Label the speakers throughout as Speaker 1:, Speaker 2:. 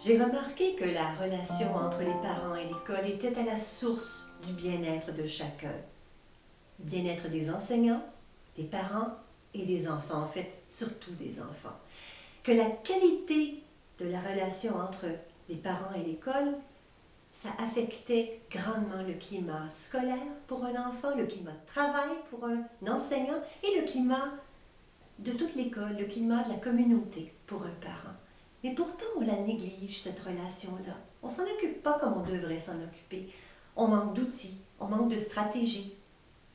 Speaker 1: J'ai remarqué que la relation entre les parents et l'école était à la source du bien-être de chacun. Le bien-être des enseignants, des parents et des enfants, en fait, surtout des enfants. Que la qualité de la relation entre les parents et l'école, ça affectait grandement le climat scolaire pour un enfant, le climat de travail pour un enseignant et le climat de toute l'école, le climat de la communauté pour un parent. Mais pourtant, on la néglige, cette relation-là. On ne s'en occupe pas comme on devrait s'en occuper. On manque d'outils, on manque de stratégie.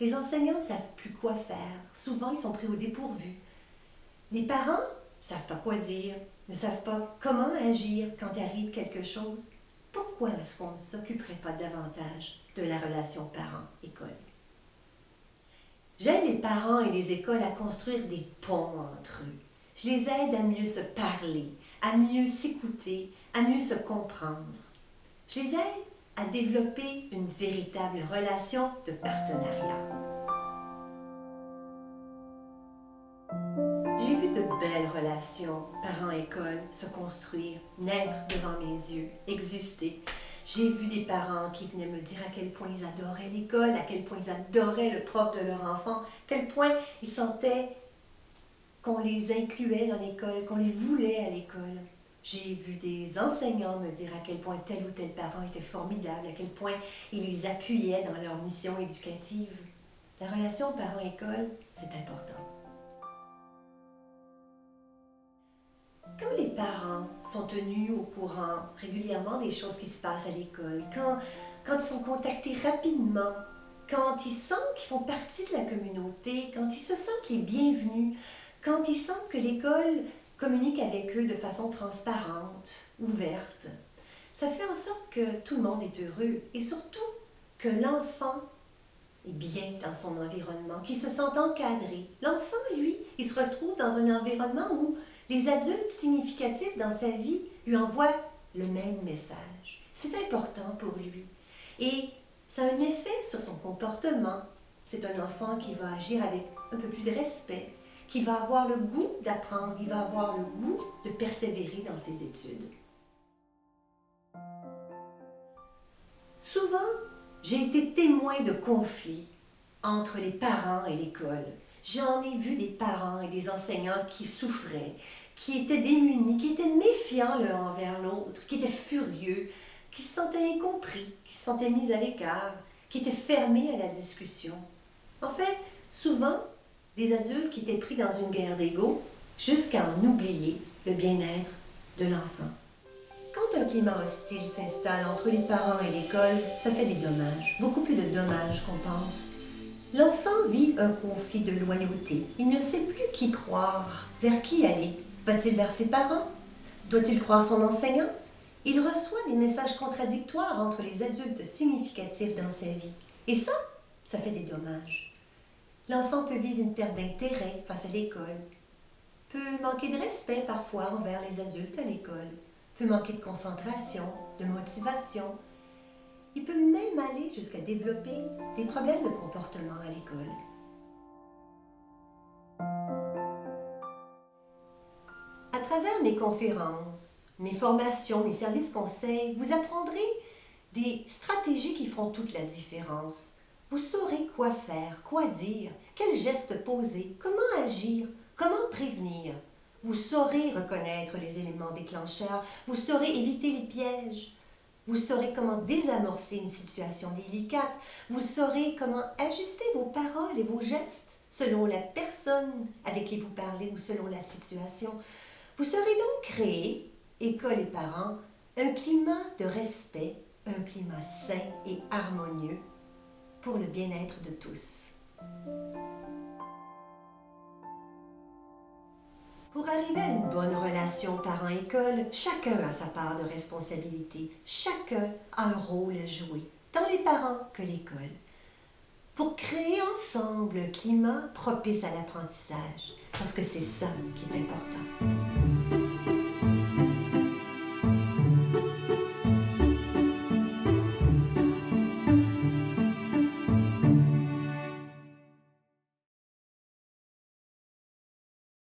Speaker 1: Les enseignants ne savent plus quoi faire. Souvent, ils sont pris au dépourvu. Les parents ne savent pas quoi dire, ne savent pas comment agir quand arrive quelque chose. Pourquoi est-ce qu'on ne s'occuperait pas davantage de la relation parent-école? J'aide les parents et les écoles à construire des ponts entre eux. Je les aide à mieux se parler, à mieux s'écouter, à mieux se comprendre. Je les aide à développer une véritable relation de partenariat. J'ai vu de belles relations parents-école se construire, naître devant mes yeux, exister. J'ai vu des parents qui venaient me dire à quel point ils adoraient l'école, à quel point ils adoraient le prof de leur enfant, à quel point ils sentaient qu'on les incluait dans l'école, qu'on les voulait à l'école. J'ai vu des enseignants me dire à quel point tel ou tel parent était formidable, à quel point ils les appuyaient dans leur mission éducative. La relation parent-école, c'est important. Quand les parents sont tenus au courant régulièrement des choses qui se passent à l'école, quand ils sont contactés rapidement, quand ils sentent qu'ils font partie de la communauté, quand ils se sentent les bienvenus, quand ils sentent que l'école communique avec eux de façon transparente, ouverte, ça fait en sorte que tout le monde est heureux et surtout que l'enfant est bien dans son environnement, qu'il se sent encadré. L'enfant, lui, il se retrouve dans un environnement où les adultes significatifs dans sa vie lui envoient le même message. C'est important pour lui. Et ça a un effet sur son comportement. C'est un enfant qui va agir avec un peu plus de respect, qui va avoir le goût d'apprendre, il va avoir le goût de persévérer dans ses études. Souvent, j'ai été témoin de conflits entre les parents et l'école. J'en ai vu des parents et des enseignants qui souffraient, qui étaient démunis, qui étaient méfiants l'un envers l'autre, qui étaient furieux, qui se sentaient incompris, qui se sentaient mis à l'écart, qui étaient fermés à la discussion. En fait, souvent, des adultes qui étaient pris dans une guerre d'ego jusqu'à en oublier le bien-être de l'enfant. Quand un climat hostile s'installe entre les parents et l'école, ça fait des dommages, beaucoup plus de dommages qu'on pense. L'enfant vit un conflit de loyauté. Il ne sait plus qui croire, vers qui aller. Va-t-il vers ses parents? Doit-il croire son enseignant? Il reçoit des messages contradictoires entre les adultes significatifs dans sa vie. Et ça fait des dommages. L'enfant peut vivre une perte d'intérêt face à l'école, peut manquer de respect parfois envers les adultes à l'école, peut manquer de concentration, de motivation. Il peut même aller jusqu'à développer des problèmes de comportement à l'école. À travers mes conférences, mes formations, mes services conseils, vous apprendrez des stratégies qui feront toute la différence. Vous saurez quoi faire, quoi dire, quels gestes poser, comment agir, comment prévenir. Vous saurez reconnaître les éléments déclencheurs, vous saurez éviter les pièges. Vous saurez comment désamorcer une situation délicate. Vous saurez comment ajuster vos paroles et vos gestes selon la personne avec qui vous parlez ou selon la situation. Vous saurez donc créer, école et parents, un climat de respect, un climat sain et harmonieux pour le bien-être de tous. Pour arriver à une bonne relation parent-école, chacun a sa part de responsabilité. Chacun a un rôle à jouer, tant les parents que l'école, pour créer ensemble un climat propice à l'apprentissage, parce que c'est ça qui est important.